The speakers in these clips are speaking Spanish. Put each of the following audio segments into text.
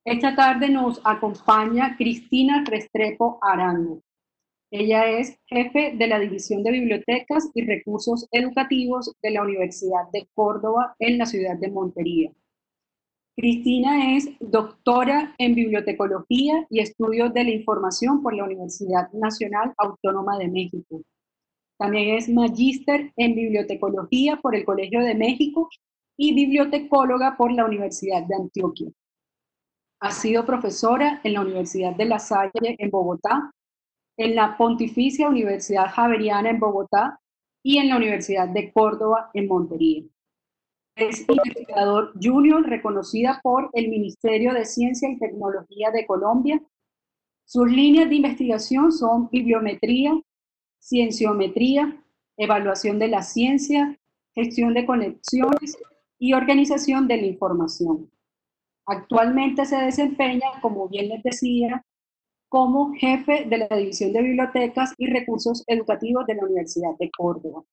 Esta tarde nos acompaña Cristina Restrepo Arango. Ella es jefe de la División de Bibliotecas y Recursos Educativos de la Universidad de Córdoba en la ciudad de Montería. Cristina es doctora en Bibliotecología y Estudios de la Información por la Universidad Nacional Autónoma de México. También es magíster en Bibliotecología por el Colegio de México y bibliotecóloga por la Universidad de Antioquia. Ha sido profesora en la Universidad de La Salle en Bogotá, en la Pontificia Universidad Javeriana en Bogotá y en la Universidad de Córdoba en Montería. Es investigador junior reconocida por el Ministerio de Ciencia y Tecnología de Colombia. Sus líneas de investigación son bibliometría, cienciometría, evaluación de la ciencia, gestión de conexiones y organización de la información. Actualmente se desempeña, como bien les decía, como jefe de la División de Bibliotecas y Recursos Educativos de la Universidad de Córdoba.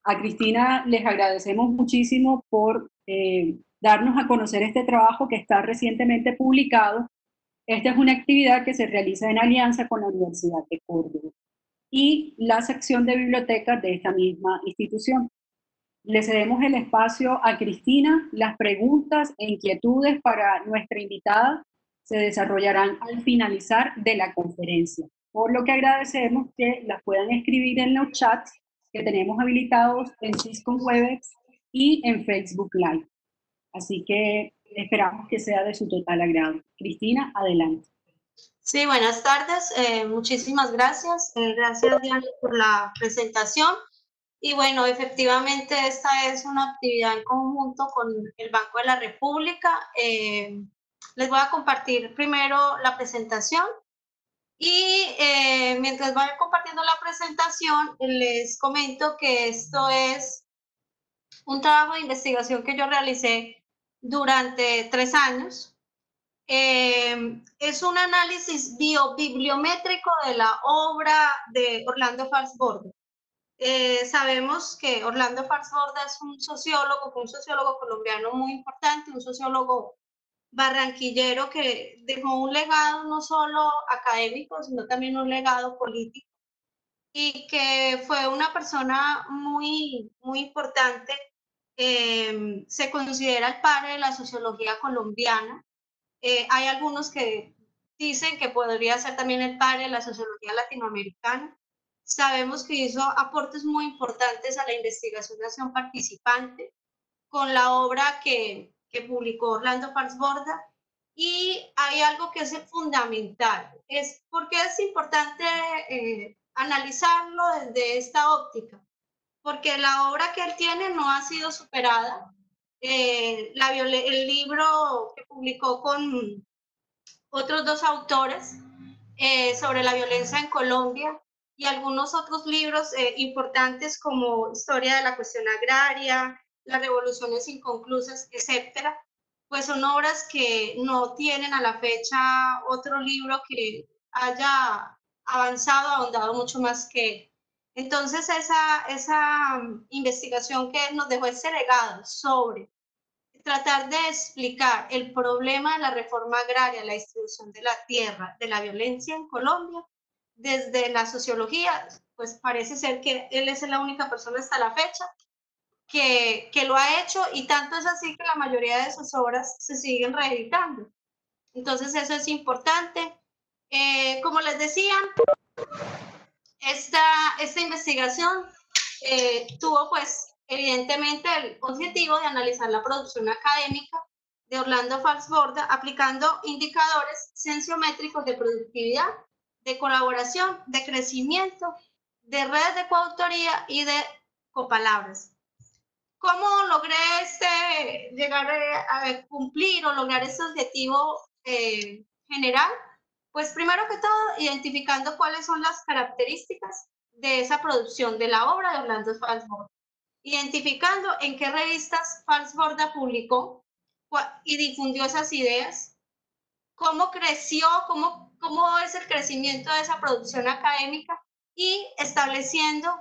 A Cristina les agradecemos muchísimo por darnos a conocer este trabajo que está recientemente publicado. Esta es una actividad que se realiza en alianza con la Universidad de Córdoba y la sección de bibliotecas de esta misma institución. Le cedemos el espacio a Cristina. Las preguntas e inquietudes para nuestra invitada se desarrollarán al finalizar de la conferencia, por lo que agradecemos que las puedan escribir en los chats que tenemos habilitados en Cisco Webex y en Facebook Live. Así que esperamos que sea de su total agrado. Cristina, adelante. Sí, buenas tardes. Muchísimas gracias. Gracias, Diana, por la presentación. Y bueno, efectivamente esta es una actividad en conjunto con el Banco de la República. Les voy a compartir primero la presentación y mientras vaya compartiendo la presentación, les comento que esto es un trabajo de investigación que yo realicé durante 3 años. Es un análisis biobibliométrico de la obra de Orlando Falsborda. Sabemos que Orlando Falsborda es un sociólogo colombiano muy importante, un sociólogo barranquillero que dejó un legado no solo académico, sino también un legado político y que fue una persona muy importante. Se considera el padre de la sociología colombiana. Hay algunos que dicen que podría ser también el padre de la sociología latinoamericana. Sabemos que hizo aportes muy importantes a la investigación de acción participante con la obra que publicó Orlando Falsborda. Y hay algo que es fundamental, es porque es importante analizarlo desde esta óptica, porque la obra que él tiene no ha sido superada. El libro que publicó con otros 2 autores sobre la violencia en Colombia y algunos otros libros importantes como Historia de la cuestión agraria, Las revoluciones inconclusas, etcétera, pues son obras que no tienen a la fecha otro libro que haya avanzado, ahondado mucho más que él. Entonces esa investigación que nos dejó ese legado sobre tratar de explicar el problema de la reforma agraria, la distribución de la tierra, de la violencia en Colombia, desde la sociología, pues parece ser que él es la única persona hasta la fecha que lo ha hecho, y tanto es así que la mayoría de sus obras se siguen reeditando. Entonces eso es importante. Como les decía, esta investigación tuvo pues evidentemente el objetivo de analizar la producción académica de Orlando Falsborda aplicando indicadores cienciométricos de productividad, de colaboración, de crecimiento, de redes de coautoría y de copalabras. ¿Cómo logré llegar a cumplir o lograr ese objetivo general? Pues primero que todo, identificando cuáles son las características de esa producción de la obra de Orlando Falsborda, identificando en qué revistas Falsborda publicó y difundió esas ideas, cómo creció, cómo es el crecimiento de esa producción académica y estableciendo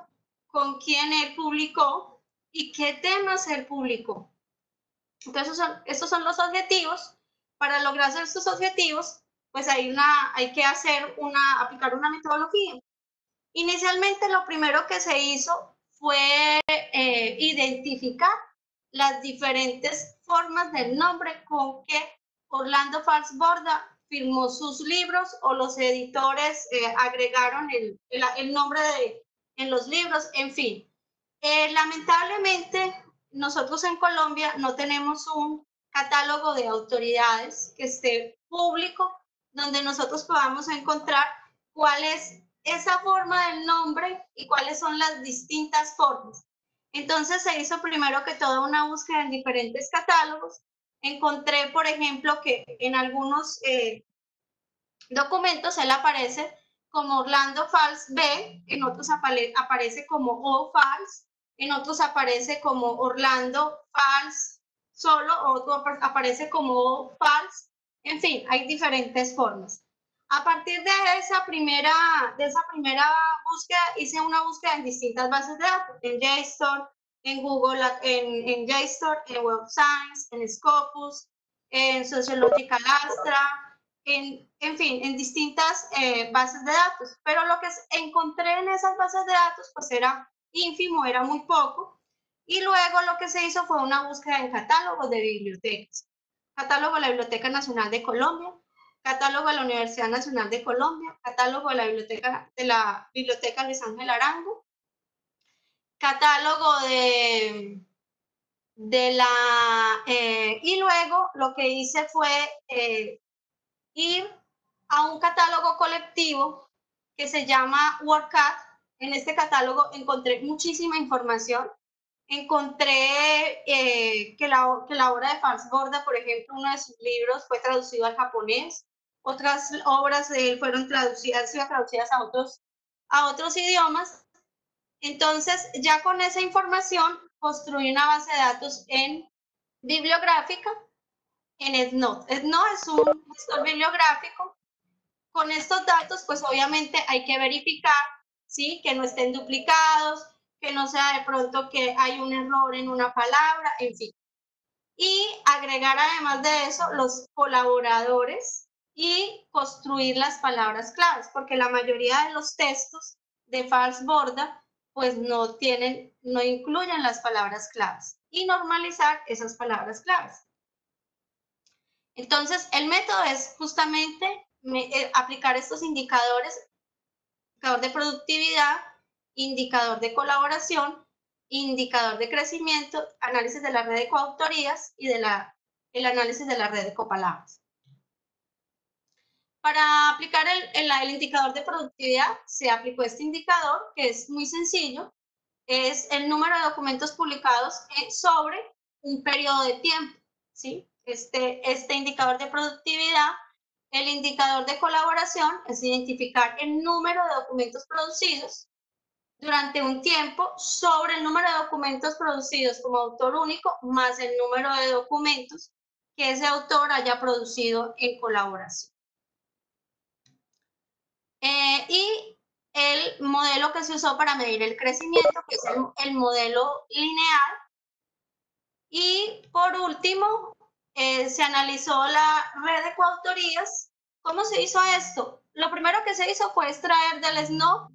con quién él publicó y qué temas él publicó. Entonces estos son los objetivos para lograr estos objetivos, pues hay que aplicar una metodología. Inicialmente lo primero que se hizo fue identificar las diferentes formas del nombre con que Orlando Fals Borda firmó sus libros o los editores agregaron el nombre en los libros, en fin. Lamentablemente, nosotros en Colombia no tenemos un catálogo de autoridades que esté público, donde nosotros podamos encontrar cuál es esa forma del nombre y cuáles son las distintas formas. Entonces se hizo primero que todo una búsqueda en diferentes catálogos. Encontré, por ejemplo, que en algunos documentos él aparece como Orlando Fals B, en otros aparece como O Fals, en otros aparece como Orlando Fals solo, otro aparece como O Fals. En fin, hay diferentes formas. A partir de esa primera búsqueda, hice una búsqueda en distintas bases de datos, en JSTOR, en Google, en JSTOR, en Web of Science, en Scopus, en Sociological Astra, en fin, en distintas bases de datos. Pero lo que encontré en esas bases de datos, pues era ínfimo, era muy poco. Y luego lo que se hizo fue una búsqueda en catálogos de bibliotecas. Catálogo de la Biblioteca Nacional de Colombia, catálogo de la Universidad Nacional de Colombia, catálogo de la Biblioteca Luis Ángel Arango, catálogo y luego lo que hice fue ir a un catálogo colectivo que se llama WordCat. En este catálogo encontré muchísima información. Encontré que la obra de Fals Borda, por ejemplo, uno de sus libros fue traducido al japonés. Otras obras de él fueron traducidas a otros idiomas. Entonces, ya con esa información, construí una base de datos bibliográfica en EndNote. EndNote es un gestor bibliográfico. Con estos datos, pues obviamente hay que verificar, ¿sí?, que no estén duplicados, que no sea de pronto que hay un error en una palabra, en fin. Y agregar además de eso los colaboradores y construir las palabras claves, porque la mayoría de los textos de Fals Borda pues no incluyen las palabras claves, y normalizar esas palabras claves. Entonces, el método es justamente aplicar estos indicadores: indicador de productividad, indicador de colaboración, indicador de crecimiento, análisis de la red de coautorías y el análisis de la red de copalabras. Para aplicar el indicador de productividad, se aplicó este indicador, que es muy sencillo. Es el número de documentos publicados sobre un periodo de tiempo, ¿sí? Este indicador de productividad. El indicador de colaboración es identificar el número de documentos producidos durante un tiempo sobre el número de documentos producidos como autor único más el número de documentos que ese autor haya producido en colaboración. Y el modelo que se usó para medir el crecimiento, que es el modelo lineal. Y por último, se analizó la red de coautorías. ¿Cómo se hizo esto? Lo primero que se hizo fue extraer del SNOP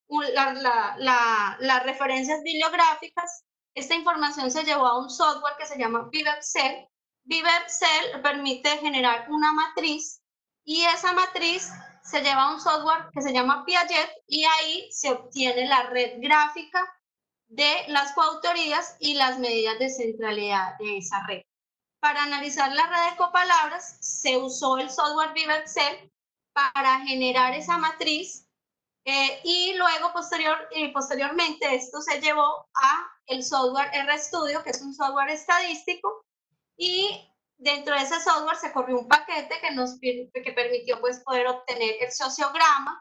las referencias bibliográficas. Esta información se llevó a un software que se llama ViverCell. ViverCell permite generar una matriz, y esa matriz se lleva a un software que se llama Piaget, y ahí se obtiene la red gráfica de las coautorías y las medidas de centralidad de esa red. Para analizar la red de copalabras, se usó el software ViverCell para generar esa matriz, y luego posteriormente esto se llevó a el software RStudio, que es un software estadístico, y dentro de ese software se corrió un paquete que permitió pues poder obtener el sociograma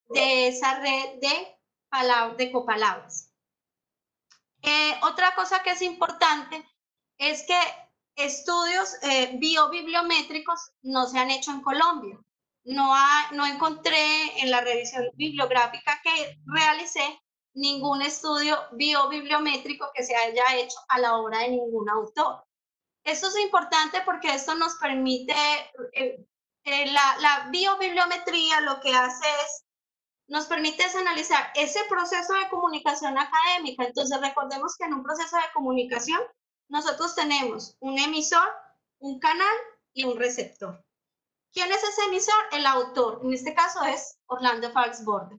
de esa red de copalabras. Otra cosa que es importante es que estudios biobibliométricos no se han hecho en Colombia. No encontré en la revisión bibliográfica que realicé ningún estudio biobibliométrico que se haya hecho a la obra de ningún autor. Esto es importante porque esto nos permite, la biobibliometría lo que hace es, nos permite analizar ese proceso de comunicación académica. Entonces, recordemos que en un proceso de comunicación nosotros tenemos un emisor, un canal y un receptor. ¿Quién es ese emisor? El autor. En este caso es Orlando Falsborda.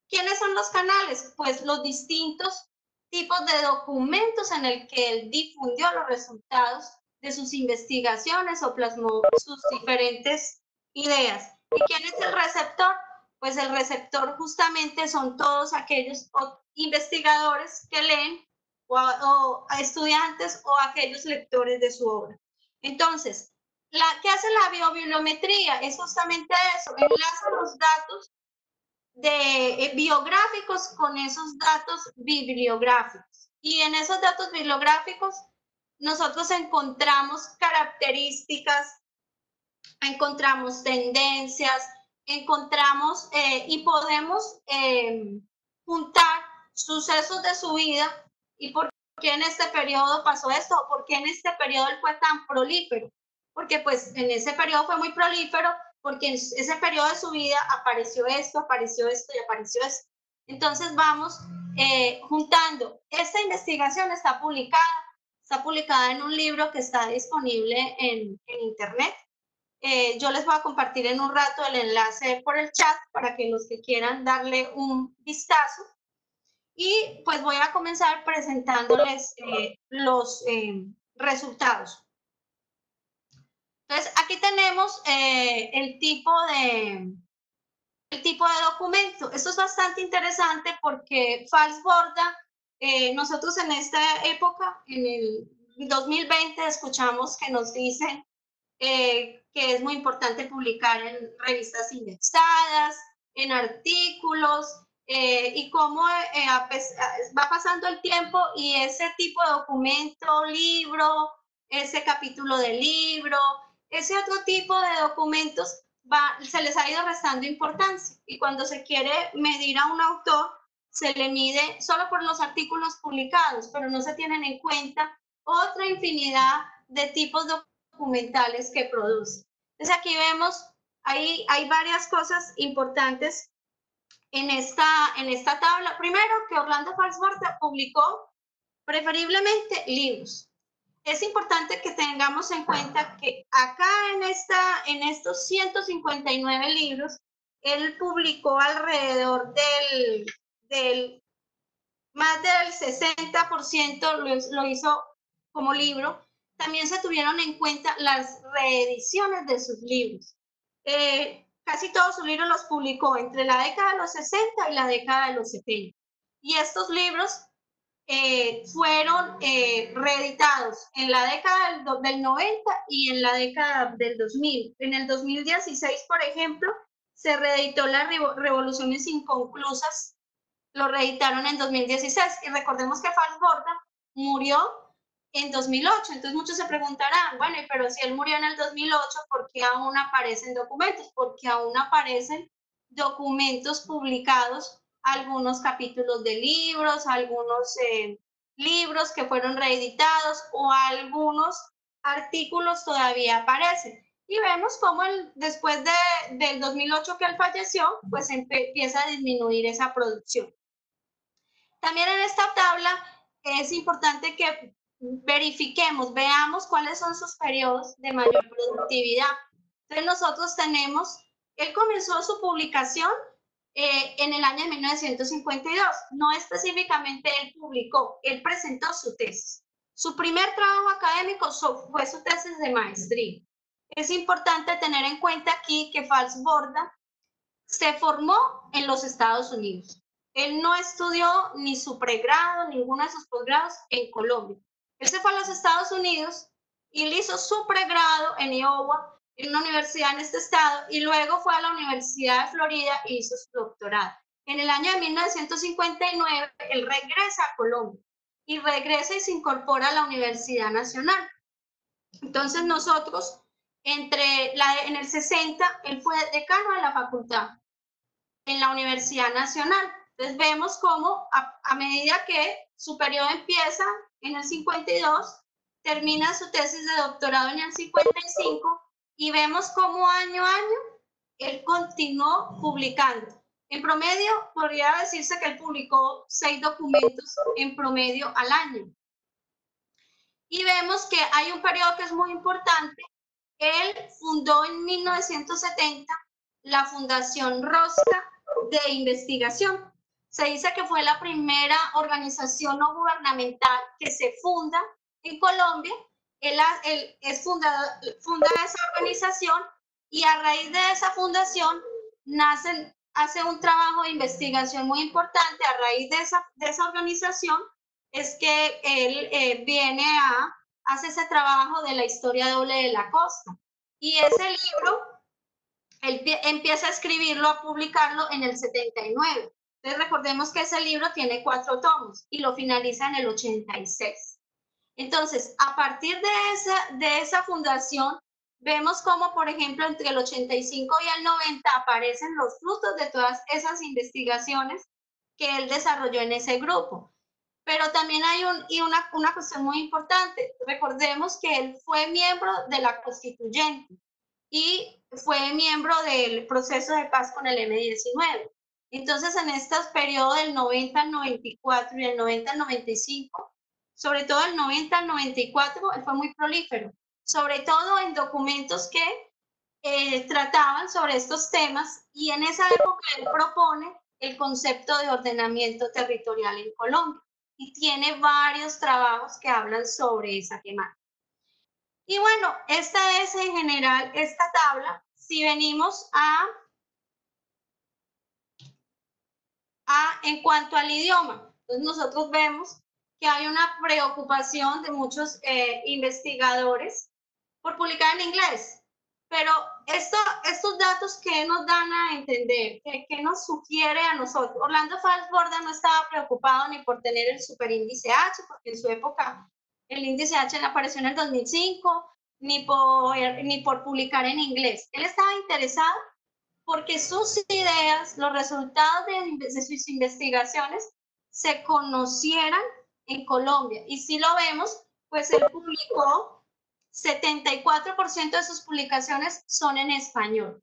¿Quiénes son los canales? Pues los distintos tipos de documentos en el que él difundió los resultados de sus investigaciones o plasmó sus diferentes ideas. ¿Y quién es el receptor? Pues el receptor justamente son todos aquellos investigadores que leen o estudiantes o aquellos lectores de su obra. Entonces, ¿qué hace la biobibliometría? Es justamente eso, enlaza los datos biográficos con esos datos bibliográficos. Y en esos datos bibliográficos nosotros encontramos características, encontramos tendencias, encontramos y podemos juntar sucesos de su vida y por qué en este periodo pasó esto, o por qué en este periodo él fue tan prolífero. Porque pues en ese periodo fue muy prolífero, porque en ese periodo de su vida apareció esto y apareció esto. Entonces vamos juntando. Esta investigación está publicada en un libro que está disponible en internet. Yo les voy a compartir en un rato el enlace por el chat para que los que quieran darle un vistazo. Y pues voy a comenzar presentándoles los resultados. Entonces, aquí tenemos el tipo de documento. Esto es bastante interesante porque Falsborda, nosotros en esta época, en el 2020, escuchamos que nos dicen que es muy importante publicar en revistas indexadas, en artículos, y cómo va pasando el tiempo y ese tipo de documento, libro, ese capítulo de libro, ese otro tipo de documentos se les ha ido restando importancia. Y cuando se quiere medir a un autor, se le mide solo por los artículos publicados, pero no se tienen en cuenta otra infinidad de tipos documentales que produce. Entonces aquí vemos, hay varias cosas importantes en esta tabla. Primero, que Orlando Falsborda publicó preferiblemente libros. Es importante que tengamos en cuenta que acá en estos 159 libros, él publicó alrededor del más del 60% lo hizo como libro. También se tuvieron en cuenta las reediciones de sus libros. Casi todos sus libros los publicó entre la década de los 60 y la década de los 70. Y estos libros fueron reeditados en la década del 90 y en la década del 2000. En el 2016, por ejemplo, se reeditó Las Revoluciones Inconclusas, lo reeditaron en 2016. Y recordemos que Falsborda murió en 2008. Entonces muchos se preguntarán, bueno, pero si él murió en el 2008, ¿por qué aún aparecen documentos? Porque aún aparecen documentos publicados, algunos capítulos de libros, algunos libros que fueron reeditados o algunos artículos todavía aparecen. Y vemos cómo después del 2008 que él falleció, pues empieza a disminuir esa producción. También en esta tabla es importante que verifiquemos, veamos cuáles son sus periodos de mayor productividad. Entonces nosotros tenemos, él comenzó su publicación en el año de 1952, no específicamente él publicó, él presentó su tesis. Su primer trabajo académico fue su tesis de maestría. Es importante tener en cuenta aquí que Falsborda se formó en los Estados Unidos. Él no estudió ni su pregrado, ninguno de sus posgrados en Colombia. Él se fue a los Estados Unidos y él hizo su pregrado en Iowa, en una universidad en este estado, y luego fue a la Universidad de Florida y hizo su doctorado. En el año de 1959, él regresa a Colombia y regresa y se incorpora a la Universidad Nacional. Entonces nosotros, en el 60, él fue decano de la facultad en la Universidad Nacional. Entonces vemos cómo a medida que su periodo empieza en el 52, termina su tesis de doctorado en el 55 y vemos cómo año a año él continuó publicando. En promedio, podría decirse que él publicó 6 documentos en promedio al año. Y vemos que hay un periodo que es muy importante. Él fundó en 1970 la Fundación Rosca de Investigación. Se dice que fue la primera organización no gubernamental que se funda en Colombia. Él funda esa organización y a raíz de esa fundación hace un trabajo de investigación muy importante. A raíz de esa organización es que él hace ese trabajo de la historia doble de la costa. Y ese libro, él empieza a escribirlo, a publicarlo en el 79. Entonces recordemos que ese libro tiene 4 tomos y lo finaliza en el 86. Entonces, a partir de esa fundación, vemos cómo, por ejemplo, entre el 85 y el 90 aparecen los frutos de todas esas investigaciones que él desarrolló en ese grupo. Pero también hay una cuestión muy importante. Recordemos que él fue miembro de la Constituyente y fue miembro del proceso de paz con el M-19. Entonces, en estos periodos del 90 al 94 y del 90 al 95, sobre todo el 90 al 94, él fue muy prolífero, sobre todo en documentos que trataban sobre estos temas, y en esa época él propone el concepto de ordenamiento territorial en Colombia y tiene varios trabajos que hablan sobre esa temática. Y bueno, esta es en general esta tabla. Si venimos en cuanto al idioma, entonces nosotros vemos que hay una preocupación de muchos investigadores por publicar en inglés. Pero estos datos, ¿qué nos dan a entender? ¿Qué nos sugiere a nosotros? Orlando Falsborda no estaba preocupado ni por tener el superíndice H, porque en su época el índice H apareció en el 2005, ni por publicar en inglés. Él estaba interesado porque sus ideas, los resultados de sus investigaciones se conocieran en Colombia. Y si lo vemos, pues él publicó 74% de sus publicaciones son en español.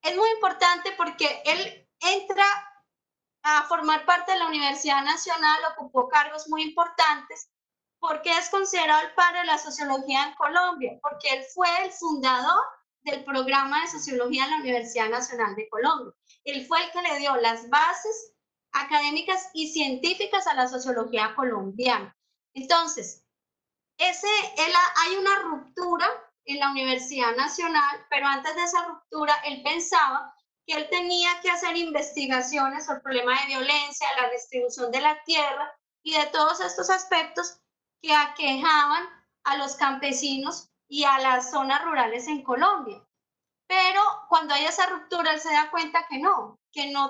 Es muy importante porque él entra a formar parte de la Universidad Nacional, ocupó cargos muy importantes, porque es considerado el padre de la sociología en Colombia, porque él fue el fundador del programa de sociología en la Universidad Nacional de Colombia. Él fue el que le dio las bases académicas y científicas a la sociología colombiana. Entonces, hay una ruptura en la Universidad Nacional, pero antes de esa ruptura él pensaba que él tenía que hacer investigaciones sobre el problema de violencia, la distribución de la tierra y de todos estos aspectos que aquejaban a los campesinos y a las zonas rurales en Colombia. Pero cuando hay esa ruptura, él se da cuenta que no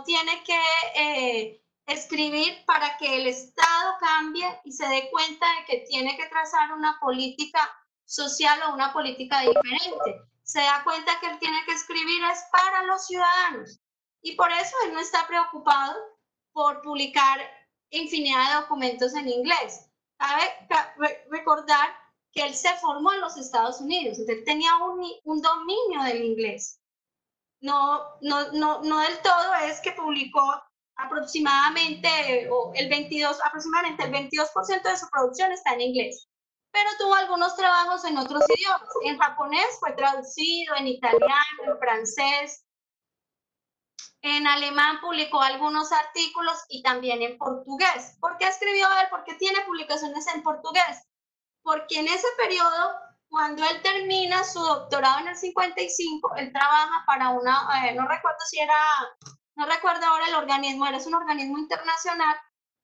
tiene que escribir para que el Estado cambie y se dé cuenta de que tiene que trazar una política social o una política diferente. Se da cuenta que él tiene que escribir es para los ciudadanos. Y por eso él no está preocupado por publicar infinidad de documentos en inglés. Cabe recordar que él se formó en los Estados Unidos, entonces él tenía un dominio del inglés. No del todo, es que publicó aproximadamente aproximadamente el 22% de su producción está en inglés, pero tuvo algunos trabajos en otros idiomas. En japonés fue traducido, en italiano, en francés, en alemán publicó algunos artículos y también en portugués. ¿Por qué escribió él? ¿Por qué tiene publicaciones en portugués? Porque en ese periodo, cuando él termina su doctorado en el 55, él trabaja para no recuerdo ahora el organismo, él es un organismo internacional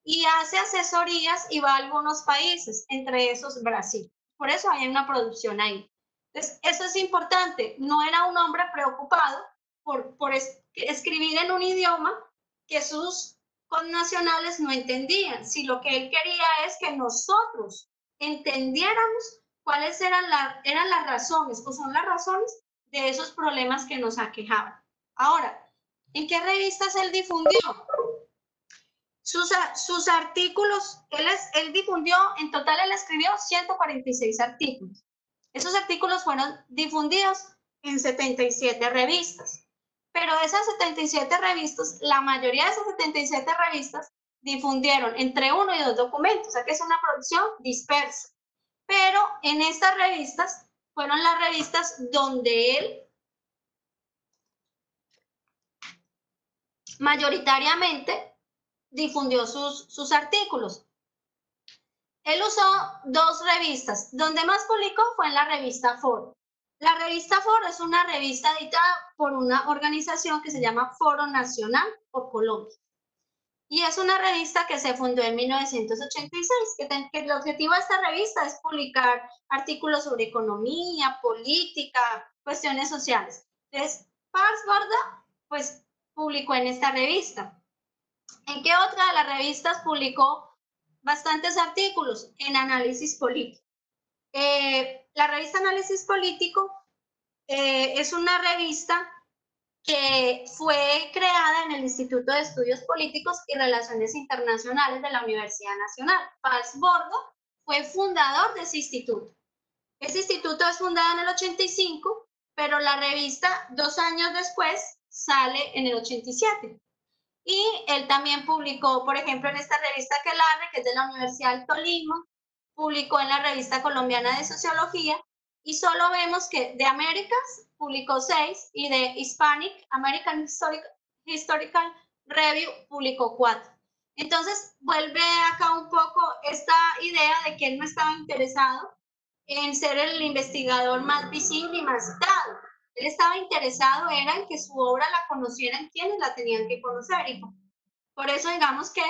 y hace asesorías y va a algunos países, entre esos Brasil. Por eso hay una producción ahí. Entonces, eso es importante. No era un hombre preocupado por escribir en un idioma que sus connacionales no entendían. Si lo que él quería es que nosotros entendiéramos cuáles eran las razones o son las razones de esos problemas que nos aquejaban. Ahora, ¿en qué revistas él difundió? Sus artículos, él difundió, en total él escribió 146 artículos. Esos artículos fueron difundidos en 77 revistas. Pero de esas 77 revistas, la mayoría de esas 77 revistas difundieron entre 1 y 2 documentos, o sea que es una producción dispersa. Pero en estas revistas fueron las revistas donde él mayoritariamente difundió sus artículos. Él usó 2 revistas. Donde más publicó fue en la revista Foro. La revista Foro es una revista editada por una organización que se llama Foro Nacional por Colombia. Y es una revista que se fundó en 1986, que el objetivo de esta revista es publicar artículos sobre economía, política, cuestiones sociales. Entonces, Fars Borda, pues, publicó en esta revista. ¿En qué otra de las revistas publicó bastantes artículos? En Análisis Político. La revista Análisis Político es una revista que fue creada en el Instituto de Estudios Políticos y Relaciones Internacionales de la Universidad Nacional. Fars Borda fue fundador de ese instituto. Ese instituto es fundado en el 85, pero la revista 2 años después sale en el 87. Y él también publicó, por ejemplo, en esta revista Aquelarre, que es de la Universidad del Tolima, publicó en la Revista Colombiana de Sociología, y solo vemos que de Américas publicó 6 y de Hispanic American Historical Review publicó 4. Entonces vuelve acá un poco esta idea de que él no estaba interesado en ser el investigador más visible y más citado. Él estaba interesado era en que su obra la conocieran quienes la tenían que conocer. Y por eso digamos que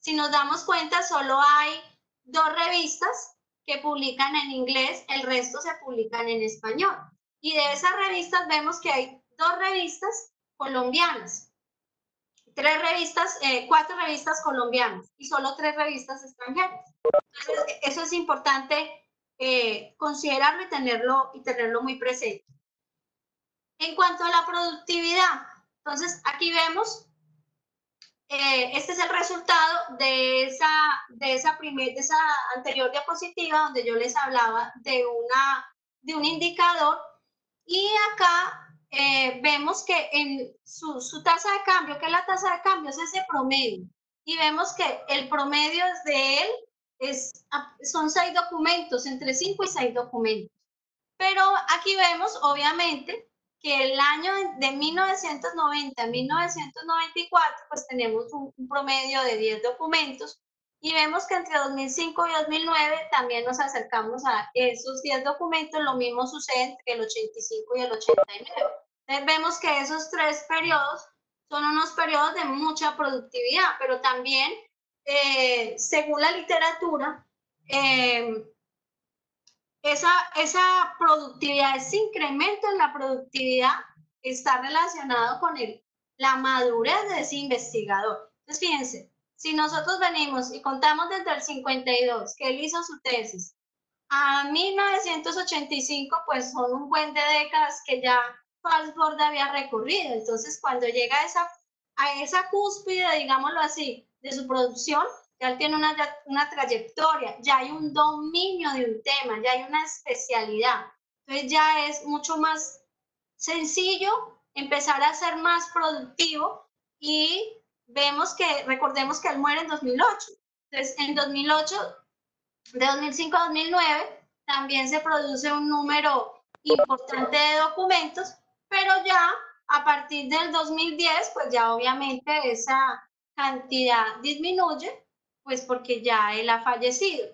si nos damos cuenta solo hay 2 revistas que publican en inglés, el resto se publican en español. Y de esas revistas vemos que hay 2 revistas colombianas, 4 revistas colombianas y solo 3 revistas extranjeras. Entonces, eso es importante considerarlo y tenerlo muy presente. En cuanto a la productividad, entonces aquí vemos, este es el resultado de esa anterior diapositiva donde yo les hablaba de un indicador, y acá vemos que en su tasa de cambio, que la tasa de cambio es ese promedio, y vemos que el promedio de él son 6 documentos, entre 5 y 6 documentos. Pero aquí vemos, obviamente, que el año de 1990 a 1994, pues tenemos un promedio de 10 documentos, y vemos que entre 2005 y 2009 también nos acercamos a esos 10 documentos. Lo mismo sucede entre el 85 y el 89. Entonces vemos que esos 3 periodos son unos periodos de mucha productividad, pero también, según la literatura, esa productividad, ese incremento en la productividad está relacionado con la madurez de ese investigador. Entonces, fíjense, si nosotros venimos y contamos desde el 52, que él hizo su tesis, a 1985, pues son un buen de décadas que ya Fars Borda había recorrido. Entonces, cuando llega a esa cúspide, digámoslo así, de su producción, ya él tiene una trayectoria, ya hay un dominio de un tema, ya hay una especialidad. Entonces ya es mucho más sencillo empezar a ser más productivo, y recordemos que él muere en 2008. Entonces en 2008, de 2005 a 2009, también se produce un número importante de documentos, pero ya a partir del 2010, pues ya obviamente esa cantidad disminuye, pues porque ya él ha fallecido.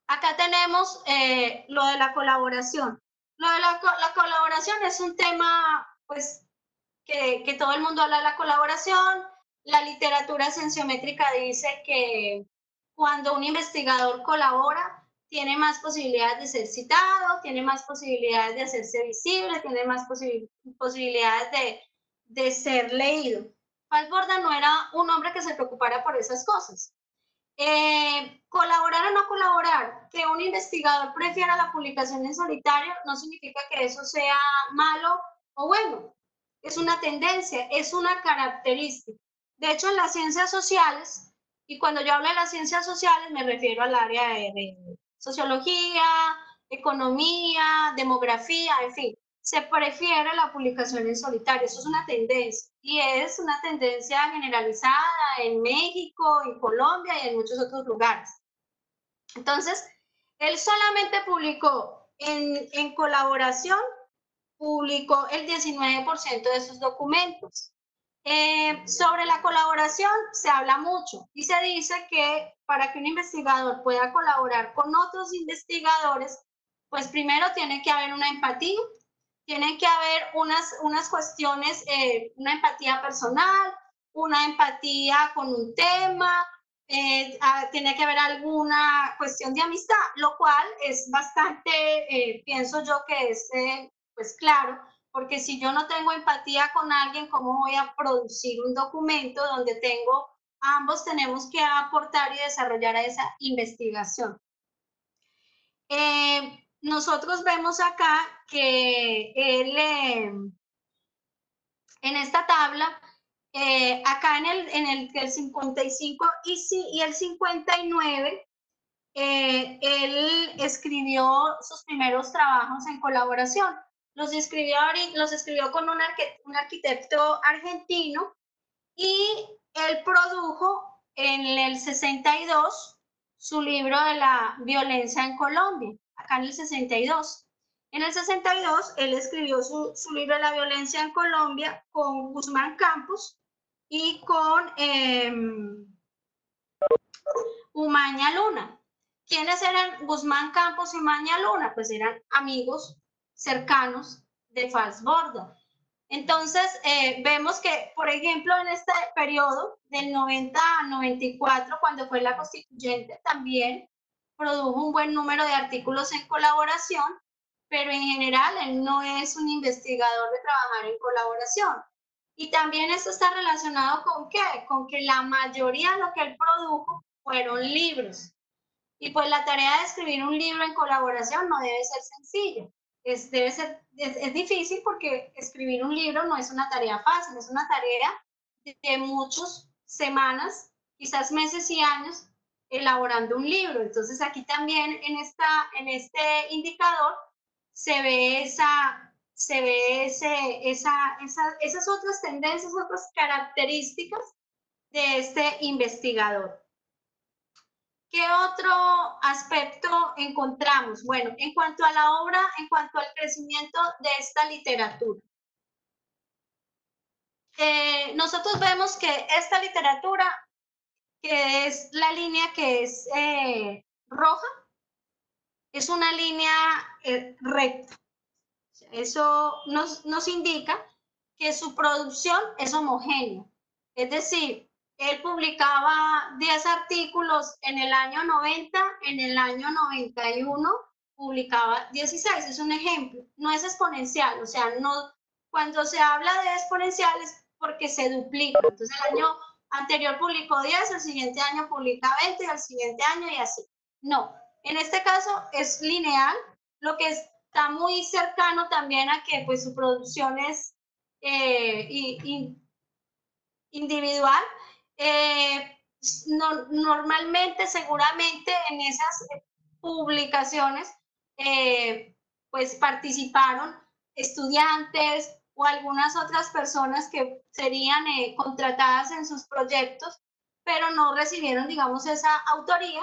Acá tenemos lo de la colaboración. Lo de la colaboración es un tema, pues, que todo el mundo habla de la colaboración. La literatura cienciométrica dice que cuando un investigador colabora, tiene más posibilidades de ser citado, tiene más posibilidades de hacerse visible, tiene más posibilidades de ser leído. Fars Borda no era un hombre que se preocupara por esas cosas. Colaborar o no colaborar, que un investigador prefiera la publicación en solitario, no significa que eso sea malo o bueno. Es una tendencia, es una característica. De hecho, en las ciencias sociales, y cuando yo hablo de las ciencias sociales me refiero al área de sociología, economía, demografía, en fin, se prefiere la publicación en solitario. Eso es una tendencia, y es una tendencia generalizada en México, en Colombia y en muchos otros lugares. Entonces, él solamente publicó en colaboración, publicó el 19% de sus documentos. Sobre la colaboración se habla mucho y se dice que para que un investigador pueda colaborar con otros investigadores, pues primero tiene que haber una empatía, tiene que haber unas cuestiones, una empatía personal, una empatía con un tema, tiene que haber alguna cuestión de amistad, lo cual es bastante, pienso yo que es pues claro, porque si yo no tengo empatía con alguien, ¿cómo voy a producir un documento donde ambos tenemos que aportar y desarrollar a esa investigación? Nosotros vemos acá que él, en esta tabla, acá en el 55 y el 59, él escribió sus primeros trabajos en colaboración. Los escribió con un arquitecto argentino, y él produjo en el 62 su libro de la violencia en Colombia, acá en el 62. En el 62 él escribió su libro de la violencia en Colombia con Guzmán Campos y con Umaña Luna. ¿Quiénes eran Guzmán Campos y Umaña Luna? Pues eran amigos cercanos de Falsborda. Entonces, vemos que, por ejemplo, en este periodo del 90 a 94, cuando fue la constituyente, también produjo un buen número de artículos en colaboración, pero en general él no es un investigador de trabajar en colaboración. Y también esto está relacionado con ¿qué? Con que la mayoría de lo que él produjo fueron libros. Y pues la tarea de escribir un libro en colaboración no debe ser sencilla. Es difícil porque escribir un libro no es una tarea fácil, es una tarea de muchas semanas, quizás meses y años, elaborando un libro. Entonces aquí también en este indicador se ve esas otras tendencias, otras características de este investigador. ¿Qué otro aspecto encontramos? Bueno, en cuanto a la obra, en cuanto al crecimiento de esta literatura. Nosotros vemos que esta literatura, que es la línea que es roja, es una línea recta. Eso nos indica que su producción es homogénea. Es decir, él publicaba 10 artículos en el año 90, en el año 91 publicaba 16, es un ejemplo. No es exponencial, o sea, no, cuando se habla de exponencial es porque se duplica. Entonces el año anterior publicó 10, el siguiente año publica 20 y el siguiente año y así. No, en este caso es lineal, lo que está muy cercano también a que pues su producción es individual. Normalmente, seguramente en esas publicaciones pues participaron estudiantes o algunas otras personas que serían contratadas en sus proyectos, pero no recibieron, digamos, esa autoría,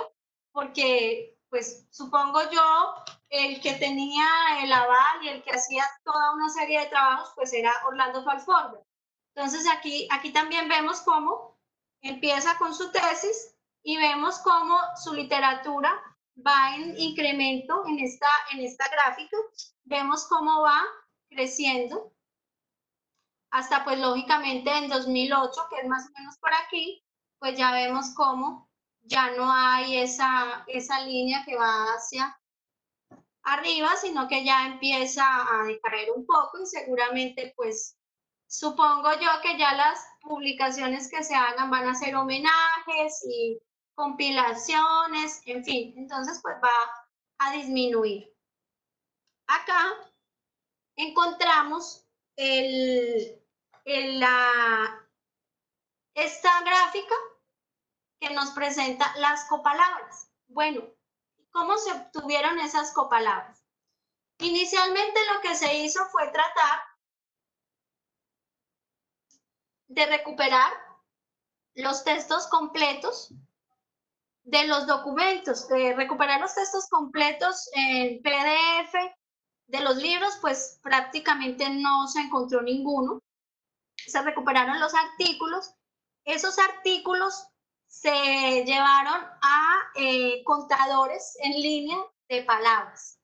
porque pues supongo yo el que tenía el aval y el que hacía toda una serie de trabajos pues era Orlando Falsborda. Entonces aquí también vemos cómo empieza con su tesis y vemos cómo su literatura va en incremento en esta gráfica. Vemos cómo va creciendo hasta pues lógicamente en 2008, que es más o menos por aquí, pues ya vemos cómo ya no hay esa línea que va hacia arriba, sino que ya empieza a decaer un poco y seguramente pues supongo yo que ya las publicaciones que se hagan van a ser homenajes y compilaciones, en fin, entonces pues va a disminuir. Acá encontramos el esta gráfica que nos presenta las copalabras. Bueno, ¿cómo se obtuvieron esas copalabras? Inicialmente lo que se hizo fue tratar de recuperar los textos completos de los documentos, de recuperar los textos completos en PDF de los libros, pues prácticamente no se encontró ninguno. Se recuperaron los artículos. Esos artículos se llevaron a contadores en línea de palabras.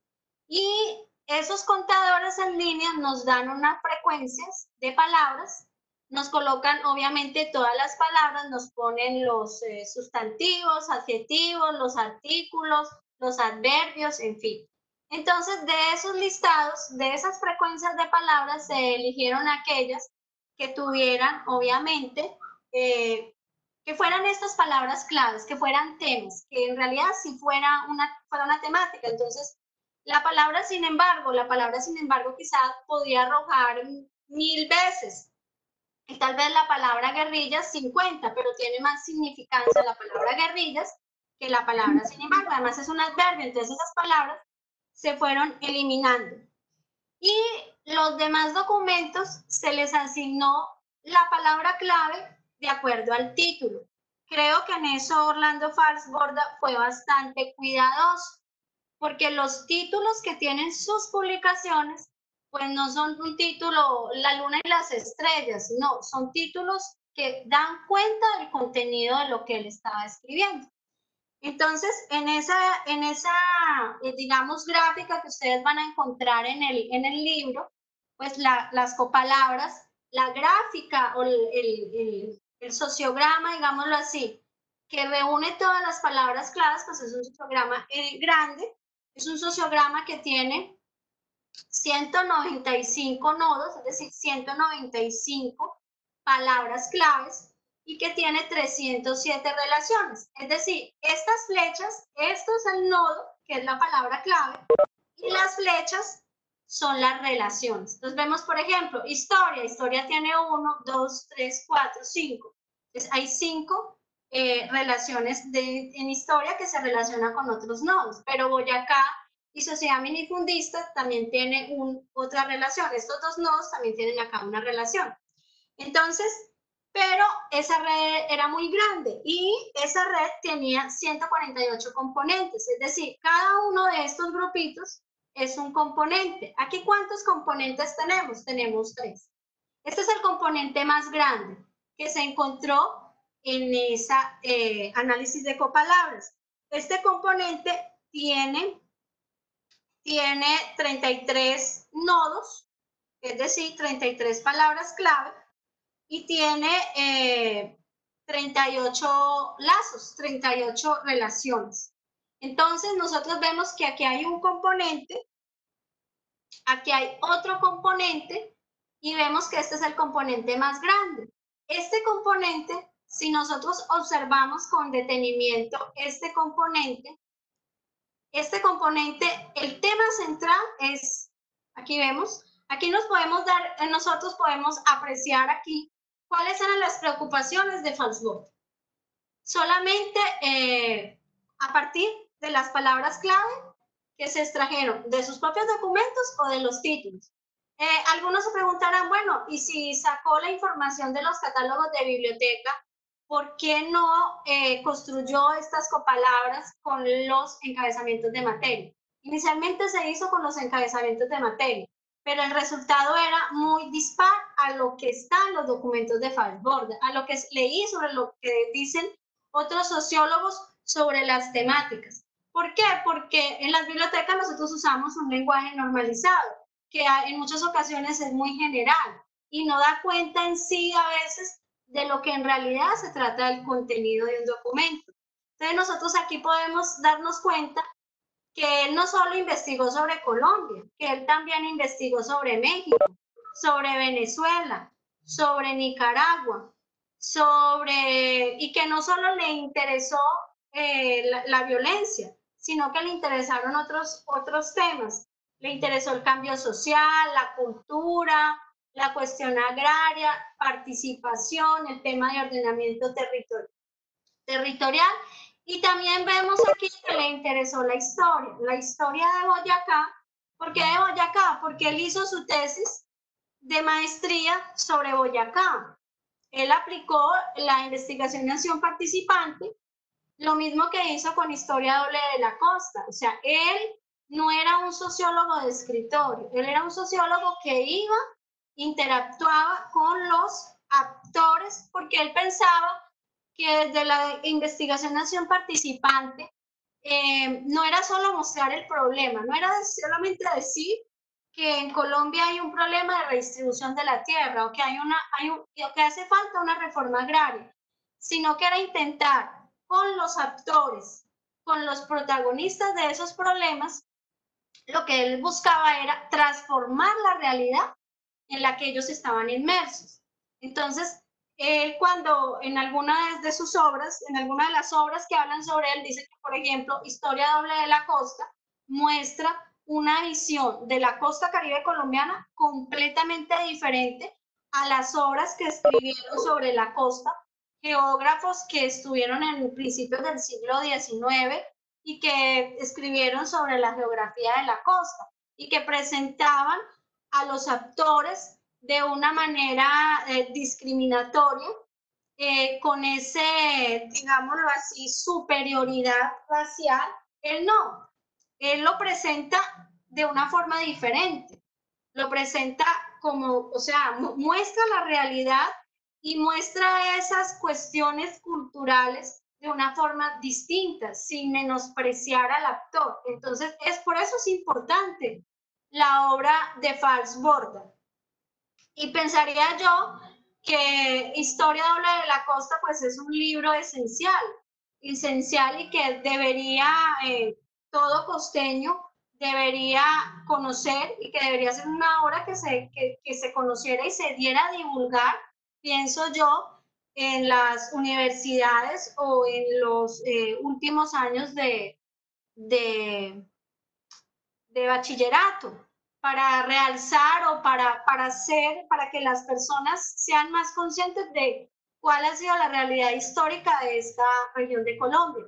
Y esos contadores en línea nos dan unas frecuencias de palabras, nos colocan obviamente todas las palabras, nos ponen los sustantivos, adjetivos, los artículos, los adverbios, en fin. Entonces, de esos listados, de esas frecuencias de palabras, se eligieron aquellas que tuvieran, obviamente, que fueran estas palabras claves, que fueran temas, que en realidad sí fuera una temática. Entonces, la palabra sin embargo quizás podía arrojar 1000 veces, y tal vez la palabra guerrillas 50, pero tiene más significancia la palabra guerrillas que la palabra sin embargo. Además es un adverbio, entonces esas palabras se fueron eliminando. Y los demás documentos se les asignó la palabra clave de acuerdo al título. Creo que en eso Orlando Fals Borda fue bastante cuidadoso, porque los títulos que tienen sus publicaciones, pues no son un título, La Luna y las Estrellas, no, son títulos que dan cuenta del contenido de lo que él estaba escribiendo. Entonces, en esa digamos, gráfica que ustedes van a encontrar en el libro, pues las copalabras, la gráfica o el sociograma, digámoslo así, que reúne todas las palabras claves, pues es un sociograma grande, es un sociograma que tiene 195 nodos, es decir, 195 palabras claves, y que tiene 307 relaciones. Es decir, estas flechas, esto es el nodo, que es la palabra clave, y las flechas son las relaciones. Entonces vemos, por ejemplo, historia tiene 1, 2, 3, 4, 5. Entonces hay 5 relaciones en historia que se relacionan con otros nodos, pero Boyacá y sociedad minifundista también tiene otra relación. Estos dos nodos también tienen acá una relación. Entonces, pero esa red era muy grande y esa red tenía 148 componentes, es decir, cada uno de estos grupitos es un componente. Aquí, ¿cuántos componentes tenemos? Tenemos 3. Este es el componente más grande que se encontró en esa análisis de copalabras. Este componente tiene 33 nodos, es decir, 33 palabras clave, y tiene 38 lazos, 38 relaciones. Entonces, nosotros vemos que aquí hay un componente, aquí hay otro componente, y vemos que este es el componente más grande. Este componente, si nosotros observamos con detenimiento este componente, el tema central es, aquí vemos, aquí nosotros podemos apreciar aquí cuáles eran las preocupaciones de Falsborda. Solamente a partir de las palabras clave que se extrajeron de sus propios documentos o de los títulos. Algunos se preguntarán, bueno, ¿y si sacó la información de los catálogos de biblioteca? ¿Por qué no construyó estas copalabras con los encabezamientos de materia? Inicialmente se hizo con los encabezamientos de materia, pero el resultado era muy dispar a lo que está en los documentos de Falsborda, a lo que leí sobre lo que dicen otros sociólogos sobre las temáticas. ¿Por qué? Porque en las bibliotecas nosotros usamos un lenguaje normalizado, que en muchas ocasiones es muy general y no da cuenta en sí a veces de lo que en realidad se trata del contenido de un documento. Entonces nosotros aquí podemos darnos cuenta que él no solo investigó sobre Colombia, que él también investigó sobre México, sobre Venezuela, sobre Nicaragua, y que no solo le interesó la violencia, sino que le interesaron otros temas. Le interesó el cambio social, la cultura, la cuestión agraria, participación, el tema de ordenamiento territorial. Y también vemos aquí que le interesó la historia de Boyacá. ¿Por qué de Boyacá? Porque él hizo su tesis de maestría sobre Boyacá. Él aplicó la investigación de acción participante, lo mismo que hizo con Historia Doble de la Costa. O sea, él no era un sociólogo de escritorio, él era un sociólogo que iba, interactuaba con los actores, porque él pensaba que desde la investigación de acción participante no era solo mostrar el problema, no era solamente decir que en Colombia hay un problema de redistribución de la tierra o que, que hace falta una reforma agraria, sino que era intentar con los actores, con los protagonistas de esos problemas, lo que él buscaba era transformar la realidad en la que ellos estaban inmersos. Entonces, él cuando en alguna de sus obras, en alguna de las obras que hablan sobre él, dice que, por ejemplo, Historia Doble de la Costa muestra una visión de la costa caribe colombiana completamente diferente a las obras que escribieron sobre la costa geógrafos que estuvieron en principios del siglo XIX y que escribieron sobre la geografía de la costa y que presentaban a los actores de una manera discriminatoria, con ese, digámoslo así, superioridad racial. Él no, él lo presenta de una forma diferente, lo presenta como, o sea, muestra la realidad y muestra esas cuestiones culturales de una forma distinta, sin menospreciar al actor. Entonces, por eso es importante la obra de Falsborda. Y pensaría yo que Historia Doble de la Costa pues es un libro esencial y que debería todo costeño debería conocer y que debería ser una obra que se conociera y se diera a divulgar, pienso yo, en las universidades o en los últimos años de bachillerato, para realzar o para que las personas sean más conscientes de cuál ha sido la realidad histórica de esta región de Colombia.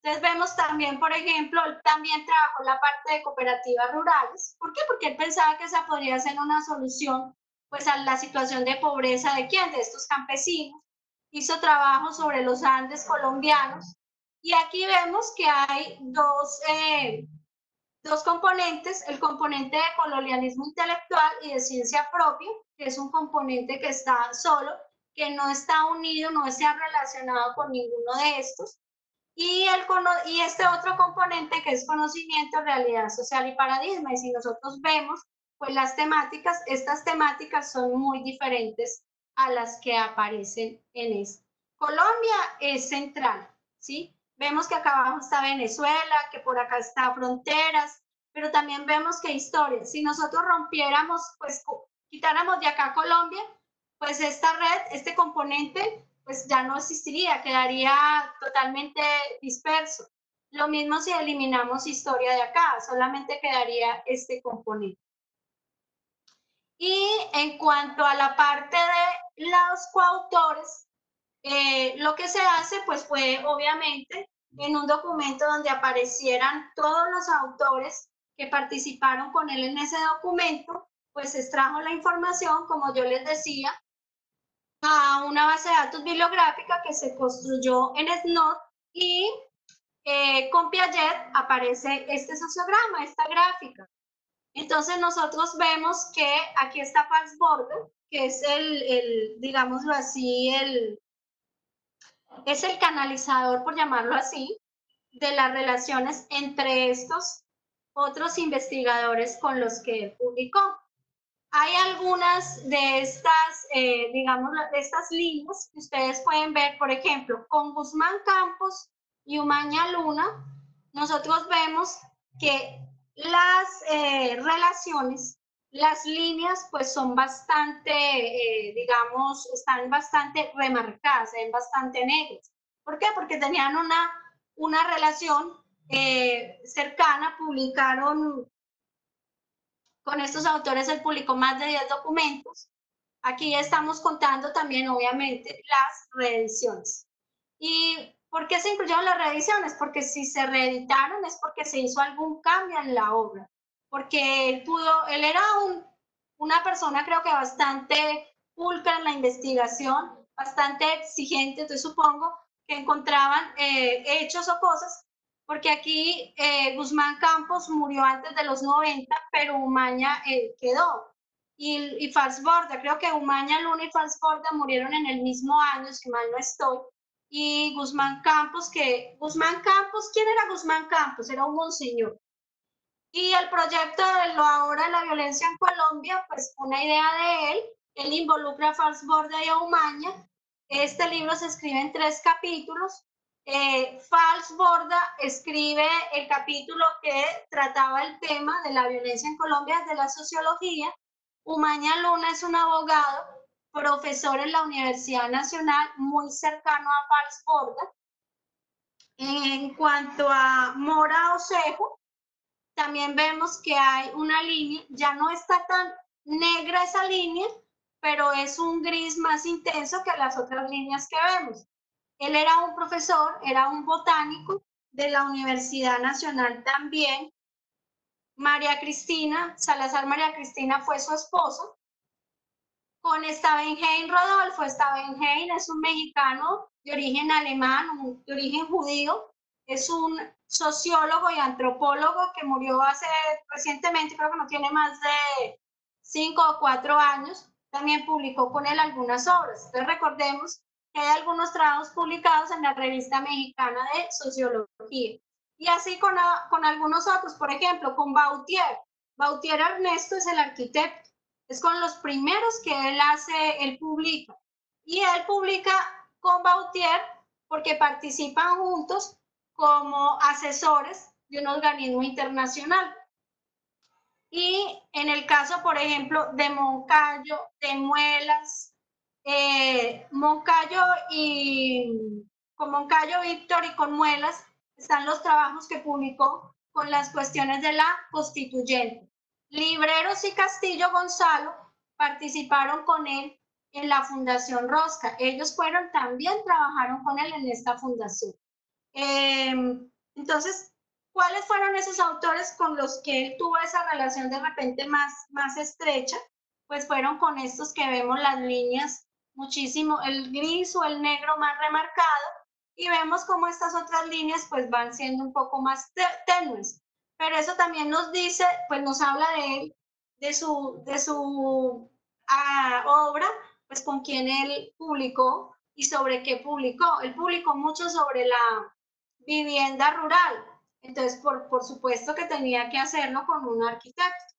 Entonces vemos también, por ejemplo, él también trabajó la parte de cooperativas rurales. ¿Por qué? Porque él pensaba que esa podría ser una solución pues a la situación de pobreza de quién, de estos campesinos. Hizo trabajo sobre los Andes colombianos y aquí vemos que hay dos componentes, el componente de colonialismo intelectual y de ciencia propia, que es un componente que está solo, que no está unido, no se ha relacionado con ninguno de estos, y este otro componente que es conocimiento, realidad social y paradigma. Y si nosotros vemos, pues estas temáticas son muy diferentes a las que aparecen en esto. Colombia es central, ¿sí? Vemos que acá abajo está Venezuela, que por acá está Fronteras, pero también vemos que historia. Si nosotros rompiéramos, pues quitáramos de acá Colombia, pues esta red, este componente, pues ya no existiría, quedaría totalmente disperso. Lo mismo si eliminamos historia de acá, solamente quedaría este componente. Y en cuanto a la parte de los coautores, lo que se hace pues fue obviamente en un documento donde aparecieran todos los autores que participaron con él en ese documento, pues extrajo la información, como yo les decía, a una base de datos bibliográfica que se construyó en SNOT y con Piaget aparece este sociograma, esta gráfica. Entonces nosotros vemos que aquí está Falsborda, que es digámoslo así, es el canalizador, por llamarlo así, de las relaciones entre estos otros investigadores con los que él publicó. Hay algunas de estas, digamos, de estas líneas que ustedes pueden ver, por ejemplo, con Guzmán Campos y Umaña Luna, nosotros vemos que las relaciones, las líneas, pues son bastante, digamos, están bastante remarcadas, se ven bastante negras. ¿Por qué? Porque tenían una relación cercana, publicaron. Con estos autores él publicó más de 10 documentos Aquí estamos contando también, obviamente, las reediciones. ¿Y por qué se incluyeron las reediciones? Porque si se reeditaron es porque se hizo algún cambio en la obra. Porque él era una persona creo que bastante pulcra en la investigación, bastante exigente, entonces supongo que encontraban hechos o cosas, porque aquí Guzmán Campos murió antes de los 90, pero Umaña quedó. Y Falsborda, creo que Umaña Luna y Falsborda murieron en el mismo año, si mal no estoy. Y Guzmán Campos, ¿quién era Guzmán Campos? Era un monseñor. Y el proyecto de lo ahora la violencia en Colombia, pues una idea de él involucra a Falsborda y a Umaña. Este libro se escribe en 3 capítulos. Falsborda escribe el capítulo que trataba el tema de la violencia en Colombia desde la sociología. Umaña Luna es un abogado, profesor en la Universidad Nacional, muy cercano a Falsborda. En cuanto a Mora Osejo, también vemos que hay una línea, ya no está tan negra esa línea, pero es un gris más intenso que las otras líneas que vemos. Él era un profesor, era un botánico de la Universidad Nacional también. María Cristina, Salazar María Cristina fue su esposa. Con Stavenheim Rodolfo, Stavenheim es un mexicano de origen alemán, de origen judío, es un sociólogo y antropólogo que murió recientemente, creo que no tiene más de 5 o 4 años, también publicó con él algunas obras. Entonces recordemos que hay algunos trabajos publicados en la Revista Mexicana de Sociología. Y así con algunos otros, por ejemplo, con Bautier. Bautier Ernesto es el arquitecto, es con los primeros que él publica. Y él publica con Bautier porque participan juntos como asesores de un organismo internacional. Y en el caso, por ejemplo, de Moncayo, de Muelas, con Moncayo Víctor y con Muelas están los trabajos que publicó con las cuestiones de la constituyente. Libreros y Castillo Gonzalo participaron con él en la Fundación Rosca. Ellos también trabajaron con él en esta fundación. Entonces, ¿cuáles fueron esos autores con los que él tuvo esa relación de repente más estrecha? Pues fueron con estos que vemos las líneas muchísimo, el gris o el negro más remarcado, y vemos cómo estas otras líneas pues van siendo un poco más tenues. Pero eso también nos dice, pues nos habla de él, de su obra, pues con quien él publicó y sobre qué publicó. Él publicó mucho sobre la vivienda rural, entonces por supuesto que tenía que hacerlo con un arquitecto.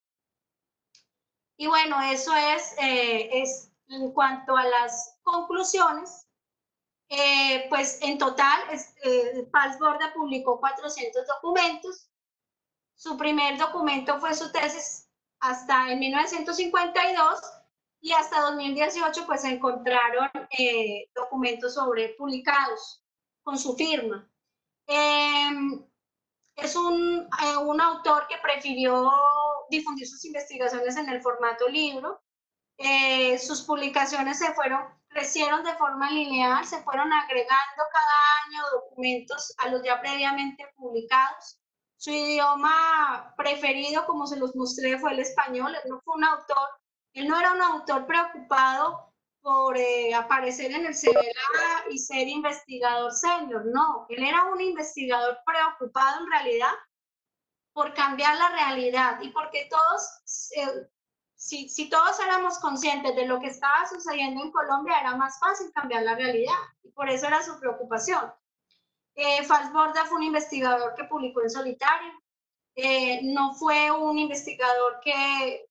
Y bueno, eso es en cuanto a las conclusiones. Pues en total, Falsborda publicó 400 documentos. Su primer documento fue su tesis hasta en 1952 y hasta 2018 pues se encontraron documentos publicados con su firma. Es un autor que prefirió difundir sus investigaciones en el formato libro. Sus publicaciones crecieron de forma lineal, se fueron agregando cada año documentos a los ya previamente publicados. Su idioma preferido, como se los mostré, fue el español. Él no era un autor preocupado por aparecer en el CBLA y ser investigador senior, no, él era un investigador preocupado en realidad por cambiar la realidad y porque todos, si todos éramos conscientes de lo que estaba sucediendo en Colombia, era más fácil cambiar la realidad y por eso era su preocupación. Falsborda fue un investigador que publicó en solitario, no fue un investigador que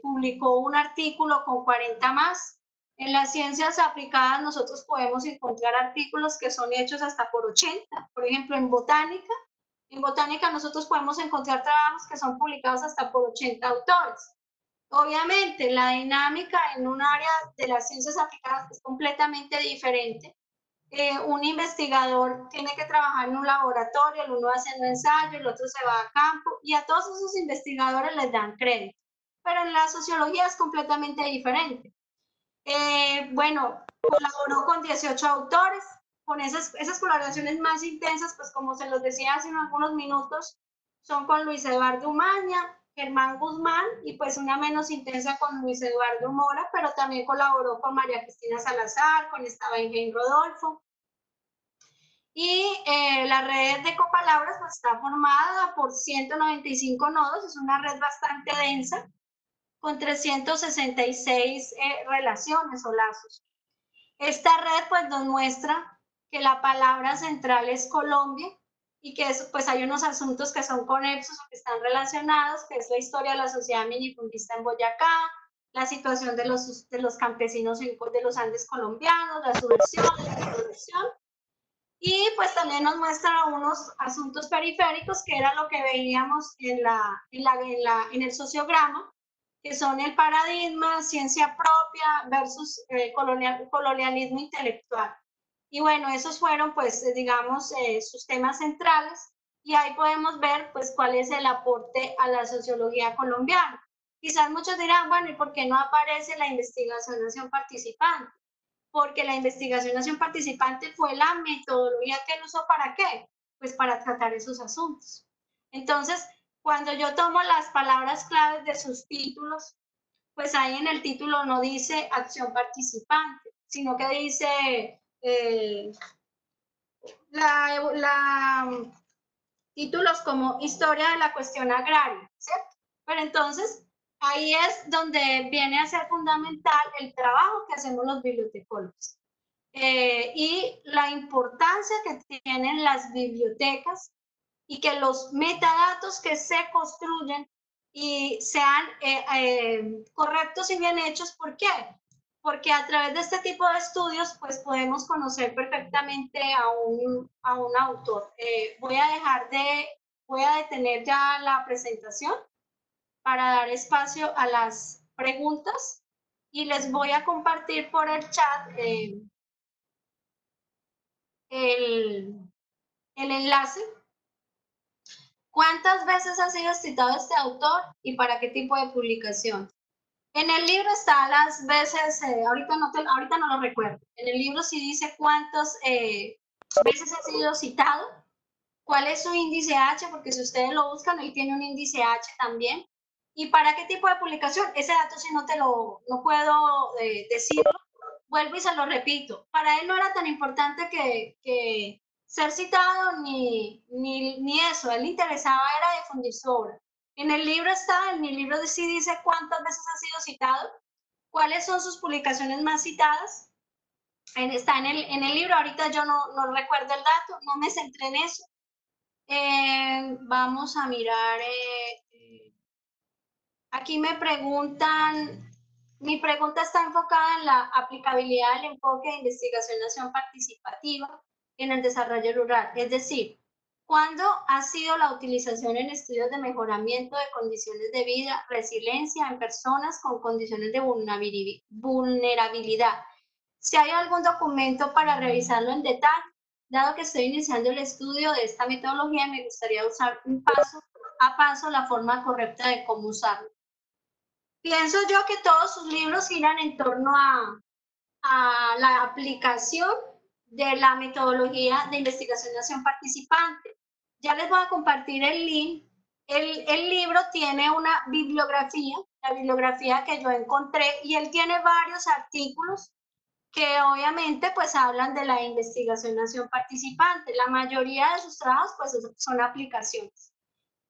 publicó un artículo con 40 más. En las ciencias aplicadas nosotros podemos encontrar artículos que son hechos hasta por 80. Por ejemplo, en botánica nosotros podemos encontrar trabajos que son publicados hasta por 80 autores. Obviamente, la dinámica en un área de las ciencias aplicadas es completamente diferente. Un investigador tiene que trabajar en un laboratorio, el uno haciendo ensayo, el otro se va a campo, y a todos esos investigadores les dan crédito. Pero en la sociología es completamente diferente. Bueno, colaboró con 18 autores, con esas colaboraciones más intensas, pues como se los decía hace algunos minutos, son con Luis Eduardo Umaña, Germán Guzmán, y pues una menos intensa con Luis Eduardo Mora, pero también colaboró con María Cristina Salazar, con Esteban Rodolfo. Y la red de Copalabras pues, está formada por 195 nodos, es una red bastante densa, con 366 relaciones o lazos. Esta red pues nos muestra que la palabra central es Colombia y que pues hay unos asuntos que son conexos o que están relacionados, que es la historia de la sociedad minifundista en Boyacá, la situación de los campesinos de los Andes colombianos, la subversión, la progresión, y pues también nos muestra unos asuntos periféricos, que era lo que veíamos en el sociograma, que son el paradigma, ciencia propia versus colonialismo intelectual. Y bueno, esos fueron, pues, digamos, sus temas centrales, y ahí podemos ver, pues, cuál es el aporte a la sociología colombiana. Quizás muchos dirán, bueno, ¿y por qué no aparece la investigación participante? Porque la investigación participante fue la metodología que él usó. ¿Para qué? Pues para tratar esos asuntos. Entonces, cuando yo tomo las palabras claves de sus títulos, pues ahí en el título no dice acción participante, sino que dice títulos como historia de la cuestión agraria, ¿cierto? Pero entonces, ahí es donde viene a ser fundamental el trabajo que hacemos los bibliotecólogos. Y la importancia que tienen las bibliotecas y que los metadatos que se construyen y sean correctos y bien hechos. ¿Por qué? Porque a través de este tipo de estudios pues podemos conocer perfectamente a un autor. Voy a detener ya la presentación para dar espacio a las preguntas y les voy a compartir por el chat el enlace. ¿Cuántas veces ha sido citado este autor y para qué tipo de publicación? En el libro está las veces, ahorita no lo recuerdo. En el libro sí dice cuántas veces ha sido citado, cuál es su índice H, porque si ustedes lo buscan, él tiene un índice H también. ¿Y para qué tipo de publicación? Ese dato sí no puedo decirlo. Vuelvo y se lo repito. Para él no era tan importante que ser citado ni eso. A él le interesaba era difundir su obra. En el libro sí dice cuántas veces ha sido citado, cuáles son sus publicaciones más citadas. Está en el libro, ahorita yo no recuerdo el dato, no me centré en eso. Vamos a mirar. Aquí me preguntan, mi pregunta está enfocada en la aplicabilidad del enfoque de investigación participativa en el desarrollo rural. Es decir, ¿cuándo ha sido la utilización en estudios de mejoramiento de condiciones de vida, resiliencia en personas con condiciones de vulnerabilidad? Si hay algún documento para revisarlo en detalle, dado que estoy iniciando el estudio de esta metodología, me gustaría usar un paso a paso la forma correcta de cómo usarlo. Pienso yo que todos sus libros giran en torno a la aplicación de la metodología de investigación participante. Ya les voy a compartir el link. El libro tiene una bibliografía, la bibliografía que yo encontré, y él tiene varios artículos que obviamente pues hablan de la investigación participante. La mayoría de sus trabajos pues son aplicaciones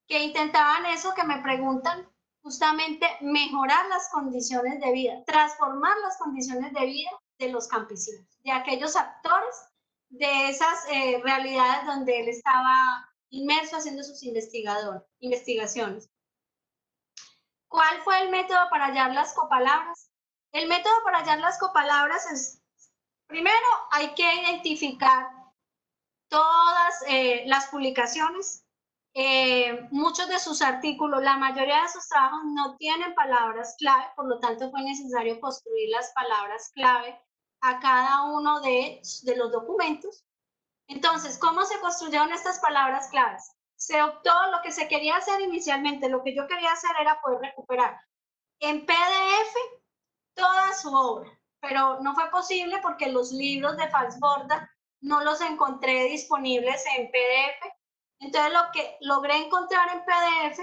que intentaban eso que me preguntan, justamente mejorar las condiciones de vida, transformar las condiciones de vida de los campesinos, de aquellos actores de esas realidades donde él estaba inmerso haciendo sus investigaciones. ¿Cuál fue el método para hallar las copalabras? El método para hallar las copalabras es, primero hay que identificar todas las publicaciones. Muchos de sus artículos, la mayoría de sus trabajos no tienen palabras clave, por lo tanto fue necesario construir las palabras clave a cada uno de los documentos. Entonces, ¿cómo se construyeron estas palabras claves? Se optó, lo que se quería hacer inicialmente, lo que yo quería hacer era poder recuperar en PDF toda su obra. pero no fue posible porque los libros de Falsborda no los encontré disponibles en PDF. Entonces lo que logré encontrar en PDF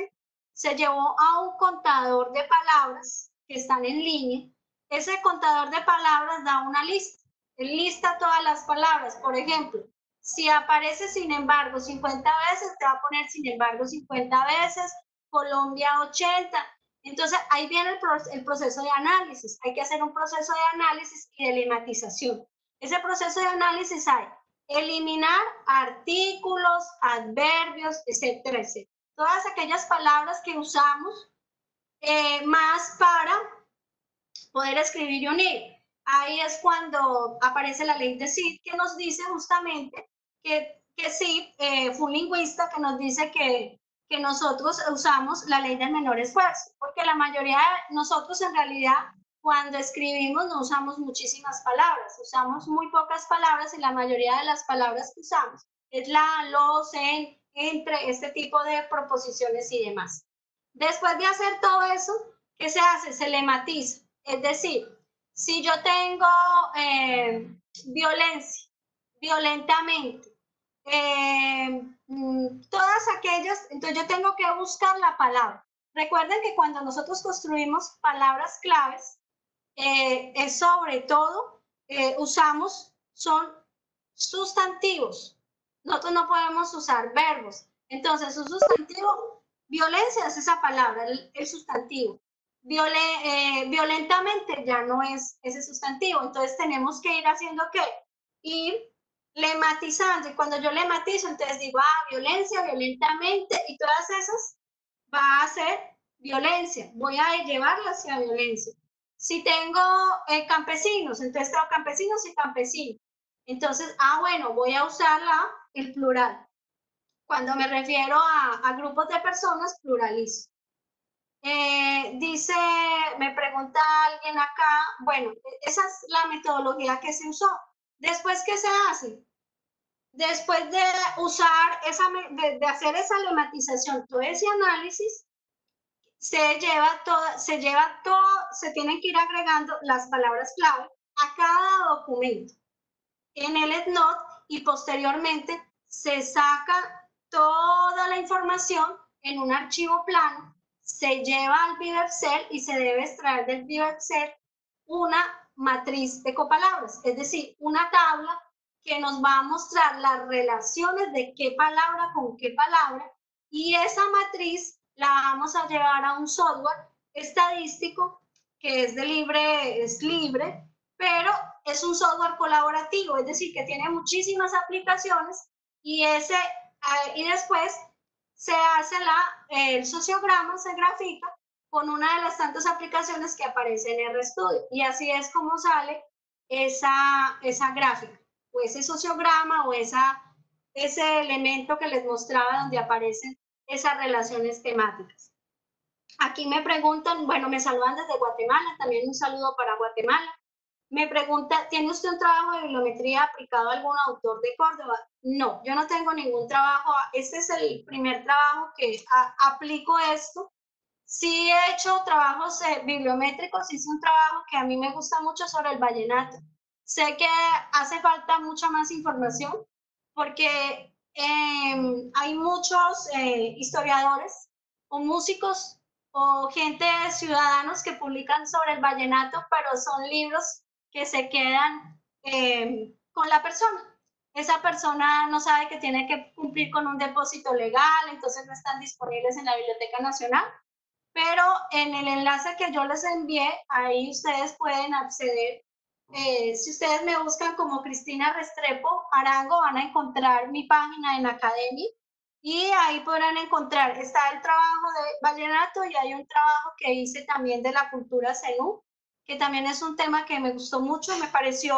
se llevó a un contador de palabras que están en línea. Ese contador de palabras da una lista, él lista todas las palabras. Por ejemplo, si aparece sin embargo 50 veces, te va a poner sin embargo 50 veces, Colombia 80. Entonces ahí viene el proceso de análisis. Hay que hacer un proceso de análisis y de lematización. Ese proceso de análisis hay eliminar artículos, adverbios, etcétera, etcétera. Todas aquellas palabras que usamos más para poder escribir y unir. Ahí es cuando aparece la ley de Sid, que nos dice justamente que Sid fue un lingüista que nos dice que nosotros usamos la ley del menor esfuerzo, porque la mayoría de nosotros en realidad cuando escribimos no usamos muchísimas palabras, usamos muy pocas palabras y la mayoría de las palabras que usamos es la, los, en, entre, este tipo de proposiciones y demás. Después de hacer todo eso, ¿qué se hace? Se lematiza. Es decir, si yo tengo violencia, violentamente, todas aquellas, entonces yo tengo que buscar la palabra. Recuerden que cuando nosotros construimos palabras claves, es sobre todo usamos, son sustantivos. Nosotros no podemos usar verbos. Entonces, un sustantivo, violencia es esa palabra, el sustantivo. Violentamente ya no es ese sustantivo. Entonces, tenemos que ir haciendo ¿qué? Ir lematizando. Y cuando yo lematizo, entonces digo, violencia, violentamente, y todas esas va a ser violencia. Voy a llevarla hacia violencia. Si tengo campesinos, entonces tengo campesinos y campesinos. Entonces, bueno, voy a usar el plural. Cuando me refiero a grupos de personas, pluralizo. Dice, me pregunta alguien acá, bueno, esa es la metodología que se usó. Después, ¿qué se hace? Después de usar de hacer esa lematización, todo ese análisis, se tienen que ir agregando las palabras clave a cada documento en el EndNote y posteriormente se saca toda la información en un archivo plano, se lleva al VivaExcel y se debe extraer del VivaExcel una matriz de copalabras, es decir, una tabla que nos va a mostrar las relaciones de qué palabra con qué palabra y esa matriz la vamos a llevar a un software estadístico que es libre, pero es un software colaborativo, es decir, que tiene muchísimas aplicaciones y después se hace el sociograma, se grafica con una de las tantas aplicaciones que aparece en RStudio y así es como sale esa gráfica o ese sociograma o ese elemento que les mostraba donde aparecen esas relaciones temáticas. Aquí me preguntan, bueno, me saludan desde Guatemala, también un saludo para Guatemala. Me pregunta, ¿tiene usted un trabajo de bibliometría aplicado a algún autor de Córdoba? No, yo no tengo ningún trabajo. Este es el primer trabajo que aplico esto. Sí he hecho trabajos bibliométricos, hice un trabajo que a mí me gusta mucho sobre el vallenato. Sé que hace falta mucha más información porque hay muchos historiadores o músicos o gente, ciudadanos que publican sobre el vallenato, pero son libros que se quedan con la persona. Esa persona no sabe que tiene que cumplir con un depósito legal, entonces no están disponibles en la Biblioteca Nacional, pero en el enlace que yo les envié, ahí ustedes pueden acceder. Si ustedes me buscan como Cristina Restrepo Arango, van a encontrar mi página en Academia y ahí podrán encontrar, está el trabajo de vallenato y hay un trabajo que hice también de la cultura zenú, que también es un tema que me gustó mucho, me pareció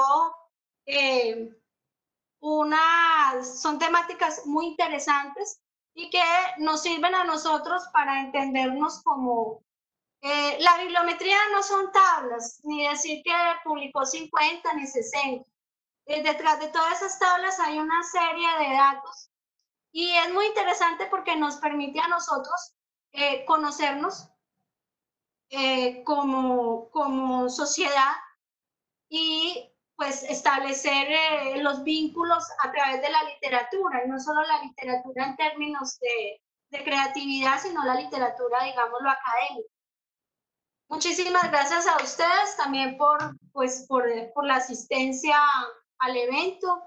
son temáticas muy interesantes y que nos sirven a nosotros para entendernos como la bibliometría no son tablas, ni decir que publicó 50 ni 60. Detrás de todas esas tablas hay una serie de datos y es muy interesante porque nos permite a nosotros conocernos como sociedad y pues establecer los vínculos a través de la literatura, y no solo la literatura en términos de creatividad, sino la literatura, digámoslo, académica. Muchísimas gracias a ustedes también por la asistencia al evento.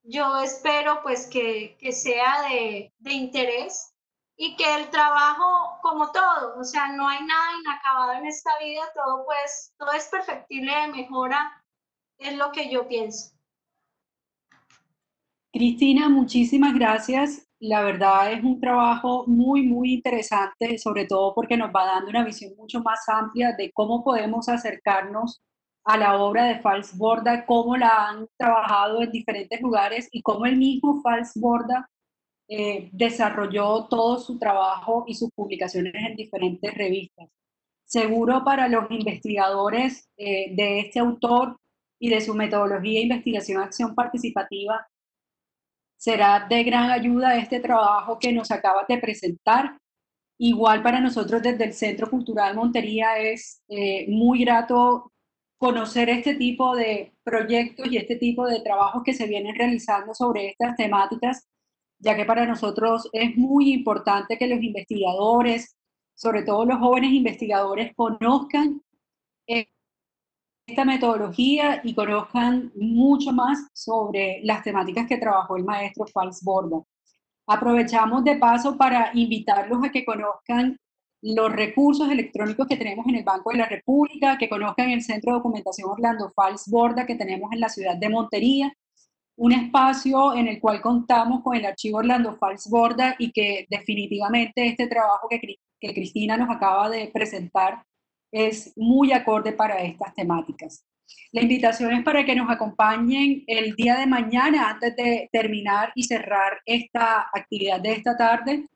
Yo espero pues que sea de interés y que el trabajo, como todo, o sea, no hay nada inacabado en esta vida, todo, pues, todo es perfectible de mejora, es lo que yo pienso. Cristina, muchísimas gracias. La verdad es un trabajo muy, muy interesante, sobre todo porque nos va dando una visión mucho más amplia de cómo podemos acercarnos a la obra de Fals Borda, cómo la han trabajado en diferentes lugares y cómo el mismo Fals Borda desarrolló todo su trabajo y sus publicaciones en diferentes revistas. Seguro para los investigadores de este autor y de su metodología de investigación acción participativa, será de gran ayuda este trabajo que nos acabas de presentar. Igual para nosotros desde el Centro Cultural Montería es muy grato conocer este tipo de proyectos y este tipo de trabajos que se vienen realizando sobre estas temáticas, ya que para nosotros es muy importante que los investigadores, sobre todo los jóvenes investigadores, conozcan esta metodología y conozcan mucho más sobre las temáticas que trabajó el maestro Fals Borda. Aprovechamos de paso para invitarlos a que conozcan los recursos electrónicos que tenemos en el Banco de la República, que conozcan el Centro de Documentación Orlando Fals Borda que tenemos en la ciudad de Montería, un espacio en el cual contamos con el archivo Orlando Fals Borda y que definitivamente este trabajo que Cristina nos acaba de presentar es muy acorde para estas temáticas. La invitación es para que nos acompañen el día de mañana antes de terminar y cerrar esta actividad de esta tarde,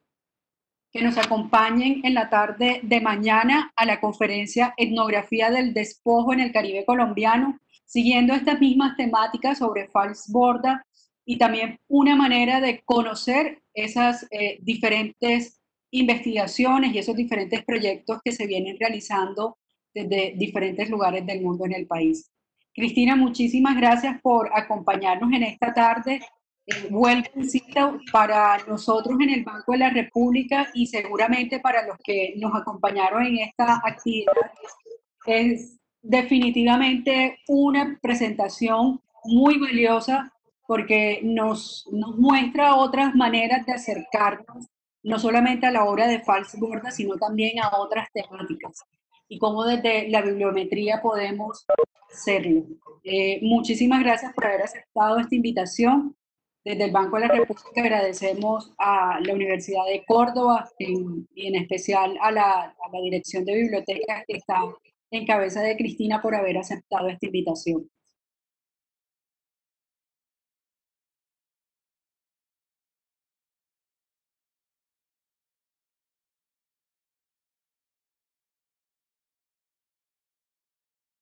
que nos acompañen en la tarde de mañana a la conferencia Etnografía del Despojo en el Caribe Colombiano, siguiendo estas mismas temáticas sobre Fals Borda y también una manera de conocer esas diferentes investigaciones y esos diferentes proyectos que se vienen realizando desde diferentes lugares del mundo en el país. Cristina, muchísimas gracias por acompañarnos en esta tarde. Vuelvo, insisto, para nosotros en el Banco de la República y seguramente para los que nos acompañaron en esta actividad, es definitivamente una presentación muy valiosa porque nos muestra otras maneras de acercarnos no solamente a la obra de Fals Borda, sino también a otras temáticas y cómo desde la bibliometría podemos hacerlo. Muchísimas gracias por haber aceptado esta invitación. Desde el Banco de la República agradecemos a la Universidad de Córdoba y en especial a la Dirección de Bibliotecas que está en cabeza de Cristina por haber aceptado esta invitación.